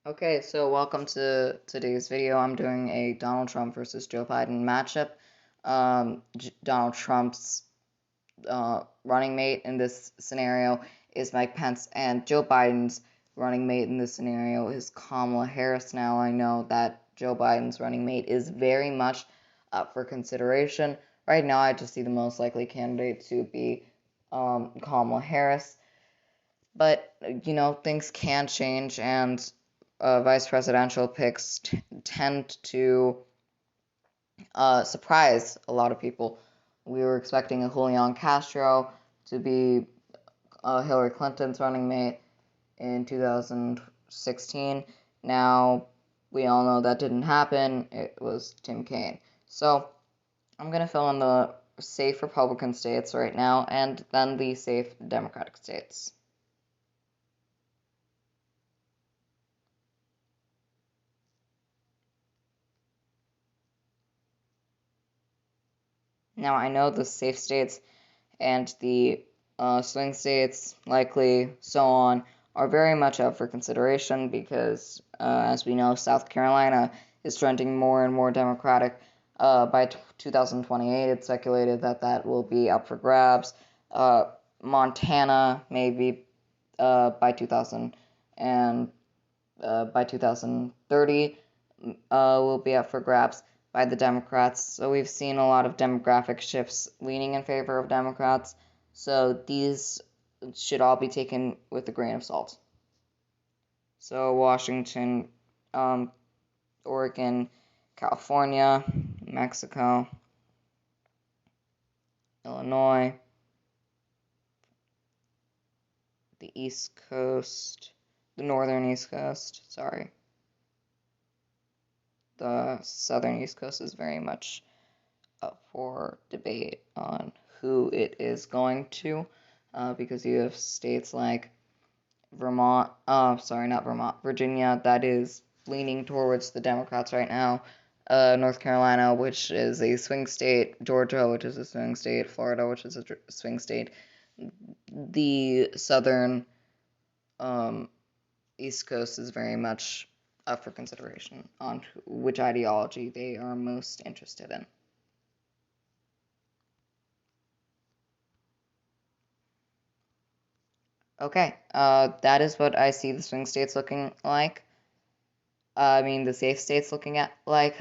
Okay, so welcome to today's video. I'm doing a Donald Trump versus Joe Biden matchup. Donald Trump's running mate in this scenario is Mike Pence, and Joe Biden's running mate in this scenario is Kamala Harris. Now, I know that Joe Biden's running mate is very much up for consideration. Right now, I just see the most likely candidate to be Kamala Harris. But, things can change, and vice presidential picks tend to surprise a lot of people. We were expecting a Julian Castro to be Hillary Clinton's running mate in 2016. Now, we all know that didn't happen. It was Tim Kaine. So, I'm going to fill in the safe Republican states right now and then the safe Democratic states. Now, I know the safe states and the swing states, likely, so on, are very much up for consideration because, as we know, South Carolina is trending more and more Democratic. By 2028, it's speculated that that will be up for grabs. Montana, maybe by 2000 and by 2030, will be up for grabs by the Democrats. So we've seen a lot of demographic shifts leaning in favor of Democrats. So these should all be taken with a grain of salt. So Washington, Oregon, California, Mexico, Illinois, the East Coast, the northern East Coast, sorry. The southern East Coast is very much up for debate on who it is going to, because you have states like Vermont, not Vermont, Virginia, that is leaning towards the Democrats right now. North Carolina, which is a swing state, Georgia, which is a swing state, Florida, which is a swing state. The southern East Coast is very much up for consideration on which ideology they are most interested in. Okay, that is what I see the swing states looking like. The safe states looking at like.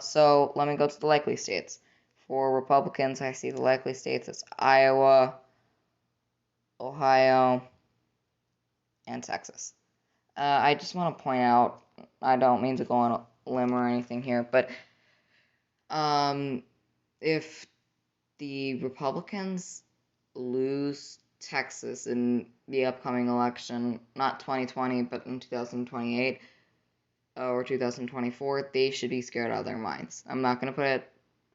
So let me go to the likely states. For Republicans, I see the likely states as Iowa, Ohio, and Texas. I just want to point out, I don't mean to go on a limb or anything here, but if the Republicans lose Texas in the upcoming election, not 2020, but in 2028 or 2024, they should be scared out of their minds. I'm not going to put it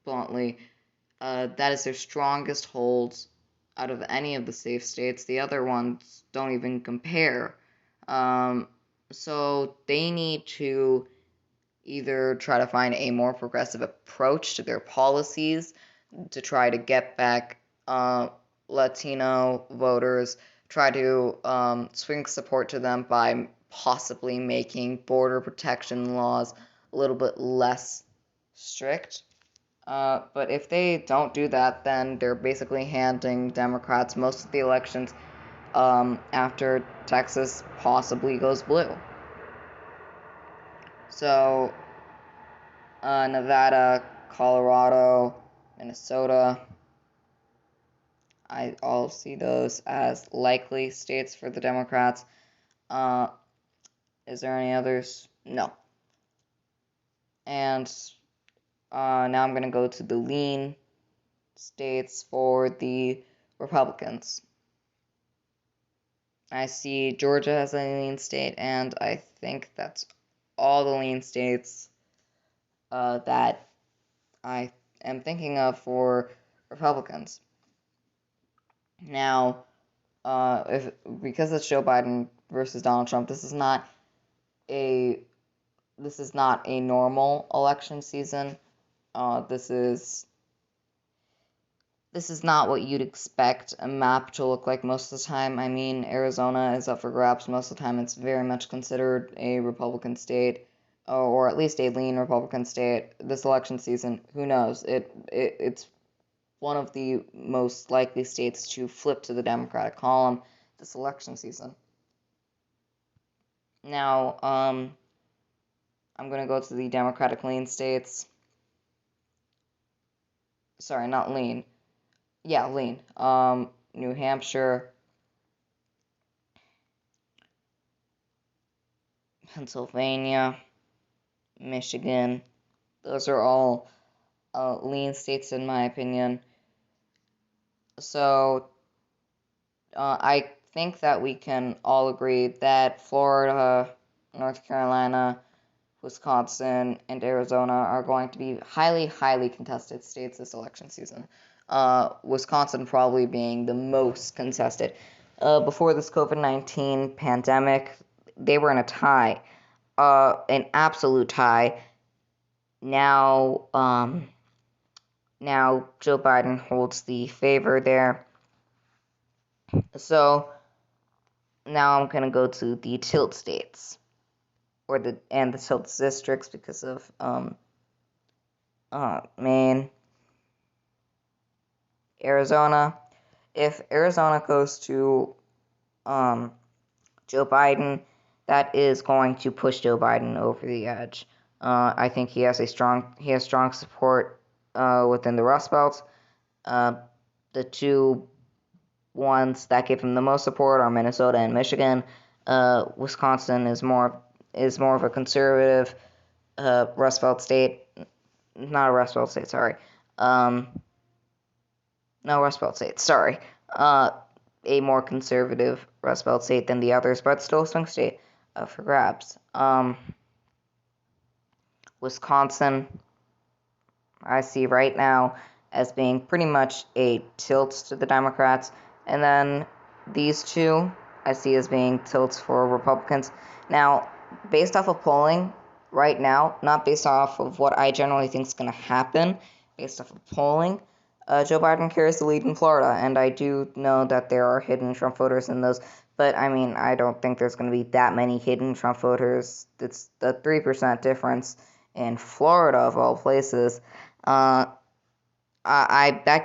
bluntly. That is their strongest hold out of any of the safe states. The other ones don't even compare. So they need to either try to find a more progressive approach to their policies to try to get back Latino voters, try to swing support to them by possibly making border protection laws a little bit less strict. But if they don't do that, then they're basically handing Democrats most of the elections after Texas possibly goes blue. So, Nevada, Colorado, Minnesota, I all see those as likely states for the Democrats. Uh, is there any others? No. And now I'm going to go to the lean states for the Republicans. I see Georgia as a lean state, and I think that's all the lean states that I am thinking of for Republicans. Now, if because it's Joe Biden versus Donald Trump, a this is not a normal election season. This is this is not what you'd expect a map to look like most of the time. I mean, Arizona is up for grabs most of the time. It's very much considered a Republican state, or at least a lean Republican state. This election season, who knows? It's one of the most likely states to flip to the Democratic column this election season. Now, I'm going to go to the Democratic lean states. Sorry, not lean. Yeah, lean. New Hampshire, Pennsylvania, Michigan. Those are all lean states in my opinion. So I think that we can all agree that Florida, North Carolina, Wisconsin, and Arizona are going to be highly, highly contested states this election season. Wisconsin probably being the most contested. Before this COVID-19 pandemic, they were in a tie, an absolute tie. Now, now Joe Biden holds the favor there. So now I'm gonna go to the tilt states, or the tilt districts because of Maine, Arizona. If Arizona goes to Joe Biden, that is going to push Joe Biden over the edge. I think he has strong support within the Rust Belt. The two ones that give him the most support are Minnesota and Michigan. Wisconsin is more of a conservative Rust Belt state. Not a Rust Belt state, sorry. No, Rust Belt state, sorry. A more conservative Rust Belt state than the others, but still a swing state for grabs. Wisconsin, I see right now as being pretty much a tilt to the Democrats, and then these two I see as being tilts for Republicans. Now, based off of polling right now, not based off of what I generally think is going to happen, based off of polling, Joe Biden carries the lead in Florida, and I do know that there are hidden Trump voters in those, but I mean, I don't think there's going to be that many hidden Trump voters. It's the 3% difference in Florida, of all places. That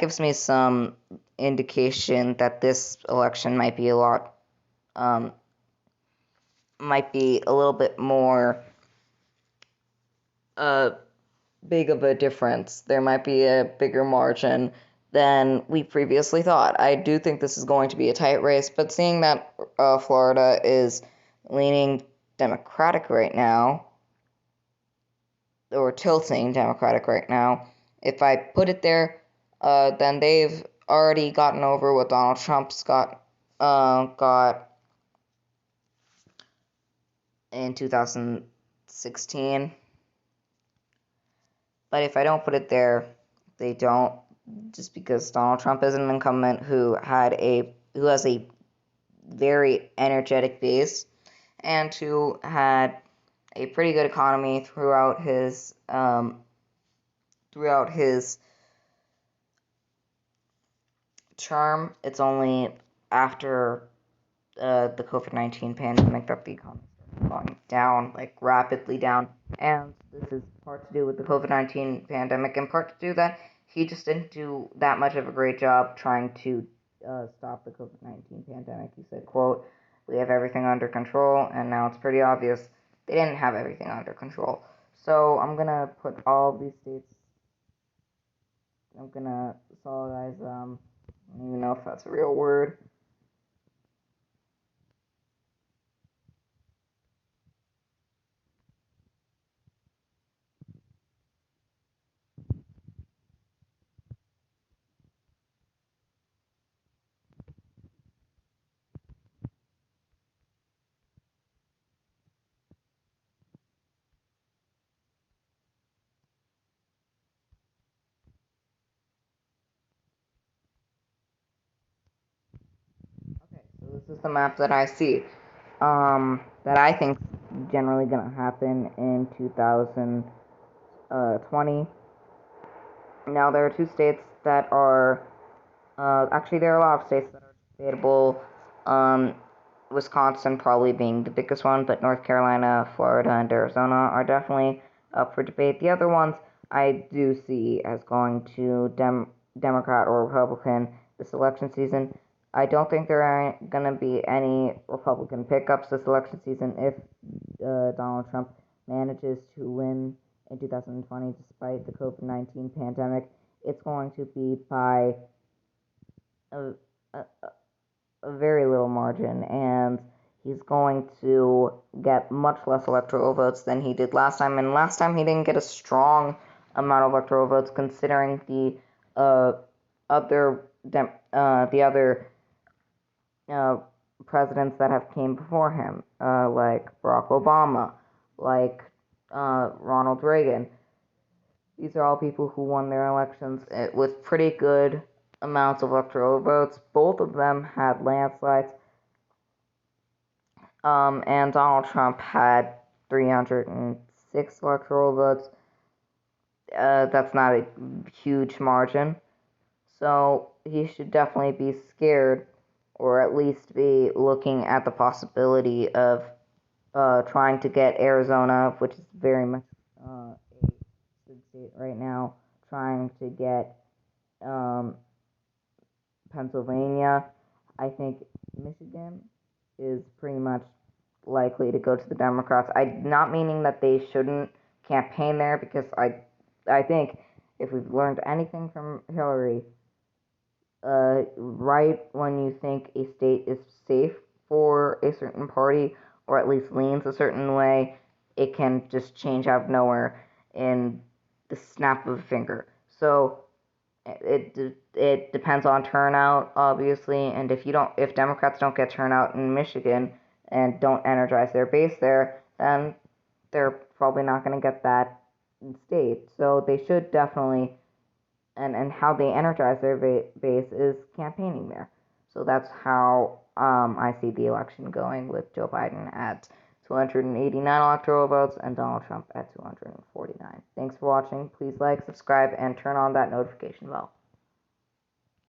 gives me some indication that this election might be might be a little bit more big of a difference. There might be a bigger margin than we previously thought. I do think this is going to be a tight race, but seeing that Florida is leaning Democratic right now, or tilting Democratic right now, if I put it there, then they've already gotten over what Donald Trump's got in 2016. But if I don't put it there, they don't, just because Donald Trump is an incumbent who has a very energetic base and who had a pretty good economy throughout his term. It's only after the COVID-19 pandemic that the economy started going down, like rapidly down. And this is part to do with the COVID-19 pandemic, and part to do that he just didn't do that much of a great job trying to stop the COVID-19 pandemic. He said, quote, "We have everything under control," and now it's pretty obvious they didn't have everything under control. So I'm gonna put all of these states, I'm gonna solidize them. I don't even know if that's a real word. Okay, so this is the map that I see. That I think generally gonna happen in 2020. Now there are two states that are Actually, there are a lot of states that are debatable. Um, Wisconsin probably being the biggest one, but North Carolina, Florida, and Arizona are definitely up for debate. The other ones I do see as going to Democrat or Republican this election season. I don't think there are going to be any Republican pickups this election season if Donald Trump manages to win in 2020 despite the COVID-19 pandemic. It's going to be by a, a, a very little margin, and he's going to get much less electoral votes than he did last time. And last time he didn't get a strong amount of electoral votes, considering uh, the other uh, presidents that have came before him, like Barack Obama, like Ronald Reagan. These are all people who won their elections with pretty good amounts of electoral votes. Both of them had landslides. And Donald Trump had 306 electoral votes. That's not a huge margin. So he should definitely be scared, or at least be looking at the possibility of trying to get Arizona, which is very much a swing state right now, trying to get um, Pennsylvania. I think Michigan is pretty much likely to go to the Democrats. I not meaning that they shouldn't campaign there, because I think if we've learned anything from Hillary, right when you think a state is safe for a certain party, or at least leans a certain way, it can just change out of nowhere in the snap of a finger. So it depends on turnout, obviously, and if Democrats don't get turnout in Michigan and don't energize their base there, then they're probably not going to get that state. So they should definitely, and how they energize their base is campaigning there. So that's how I see the election going, with Joe Biden at 289 electoral votes and Donald Trump at 249. Thanks for watching. Please like, subscribe, and turn on that notification bell.